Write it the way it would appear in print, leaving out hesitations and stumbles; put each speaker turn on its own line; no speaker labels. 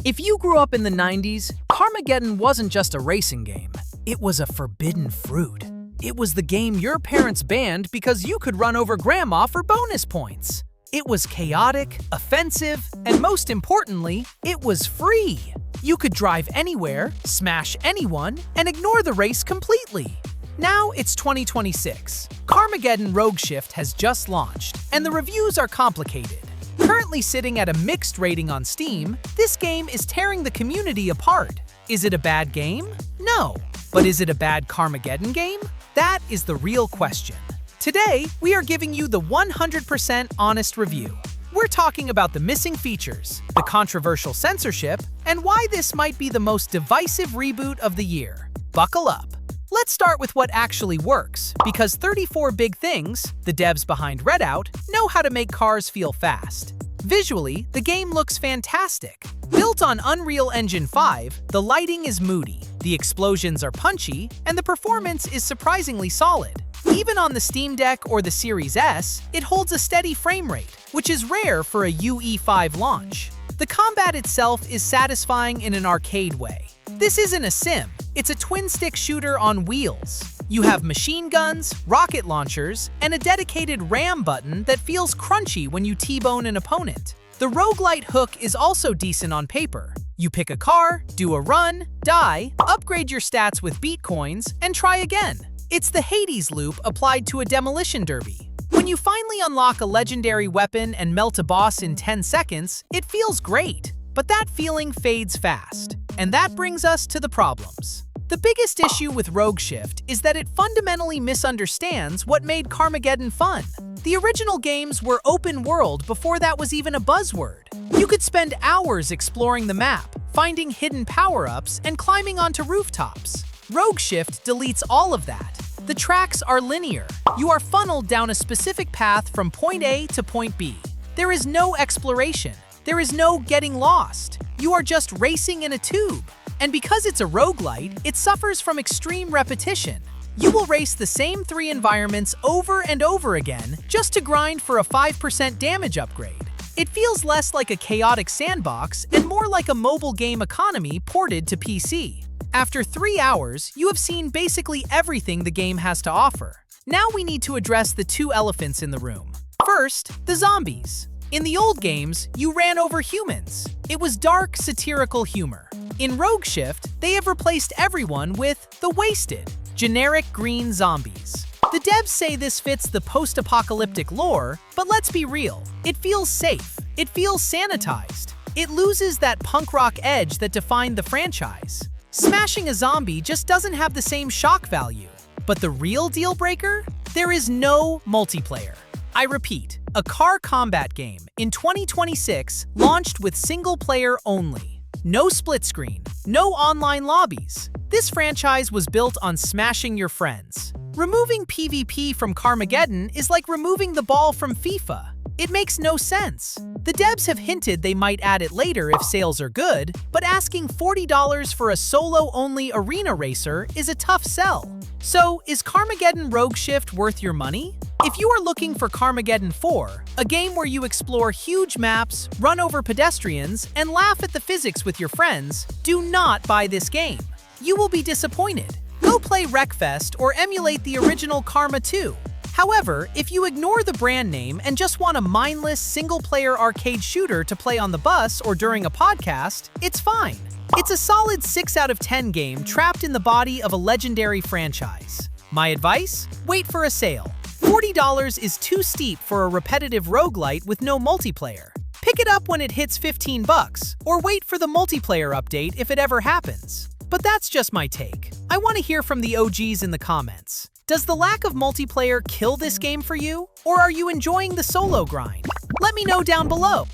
If you grew up in the 90s, Carmageddon wasn't just a racing game. It was a forbidden fruit. It was the game your parents banned because you could run over grandma for bonus points. It was chaotic, offensive, and most importantly, it was free. You could drive anywhere, smash anyone, and ignore the race completely. Now it's 2026. Carmageddon Rogue Shift has just launched, and the reviews are complicated. Currently sitting at a mixed rating on Steam, this game is tearing the community apart. Is it a bad game? No. But is it a bad Carmageddon game? That is the real question. Today, we are giving you the 100% honest review. We're talking about the missing features, the controversial censorship, and why this might be the most divisive reboot of the year. Buckle up. Let's start with what actually works, because 34 Big Things, the devs behind Redout, know how to make cars feel fast. Visually, the game looks fantastic. Built on Unreal Engine 5, the lighting is moody, the explosions are punchy, and the performance is surprisingly solid. Even on the Steam Deck or the Series S, it holds a steady frame rate, which is rare for a UE5 launch. The combat itself is satisfying in an arcade way. This isn't a sim, it's a twin-stick shooter on wheels. You have machine guns, rocket launchers, and a dedicated ram button that feels crunchy when you T-bone an opponent. The roguelite hook is also decent on paper. You pick a car, do a run, die, upgrade your stats with beat coins, and try again. It's the Hades loop applied to a demolition derby. When you finally unlock a legendary weapon and melt a boss in 10 seconds, it feels great. But that feeling fades fast. And that brings us to the problems. The biggest issue with Rogue Shift is that it fundamentally misunderstands what made Carmageddon fun. The original games were open world before that was even a buzzword. You could spend hours exploring the map, finding hidden power-ups, and climbing onto rooftops. Rogue Shift deletes all of that. The tracks are linear. You are funneled down a specific path from point A to point B. There is no exploration. There is no getting lost. You are just racing in a tube. And because it's a roguelite, it suffers from extreme repetition. You will race the same 3 environments over and over again just to grind for a 5% damage upgrade. It feels less like a chaotic sandbox and more like a mobile game economy ported to PC. After 3 hours, you have seen basically everything the game has to offer. Now we need to address the 2 elephants in the room. First, the zombies. In the old games, you ran over humans. It was dark, satirical humor. In Rogue Shift, they have replaced everyone with the wasted, generic green zombies. The devs say this fits the post-apocalyptic lore, but let's be real. It feels safe. It feels sanitized. It loses that punk rock edge that defined the franchise. Smashing a zombie just doesn't have the same shock value. But the real deal breaker? There is no multiplayer. I repeat, a car combat game in 2026 launched with single player only. No split screen, no online lobbies. This franchise was built on smashing your friends. Removing PvP from Carmageddon is like removing the ball from FIFA. It makes no sense. The devs have hinted they might add it later if sales are good, but asking $40 for a solo-only arena racer is a tough sell. So, is Carmageddon Rogue Shift worth your money? If you are looking for Carmageddon 4, a game where you explore huge maps, run over pedestrians, and laugh at the physics with your friends, do not buy this game. You will be disappointed. Go play Wreckfest or emulate the original Karma 2. However, if you ignore the brand name and just want a mindless, single-player arcade shooter to play on the bus or during a podcast, it's fine. It's a solid 6 out of 10 game trapped in the body of a legendary franchise. My advice? Wait for a sale. $40 is too steep for a repetitive roguelite with no multiplayer. Pick it up when it hits 15 bucks, or wait for the multiplayer update if it ever happens. But that's just my take. I want to hear from the OGs in the comments. Does the lack of multiplayer kill this game for you? Or are you enjoying the solo grind? Let me know down below.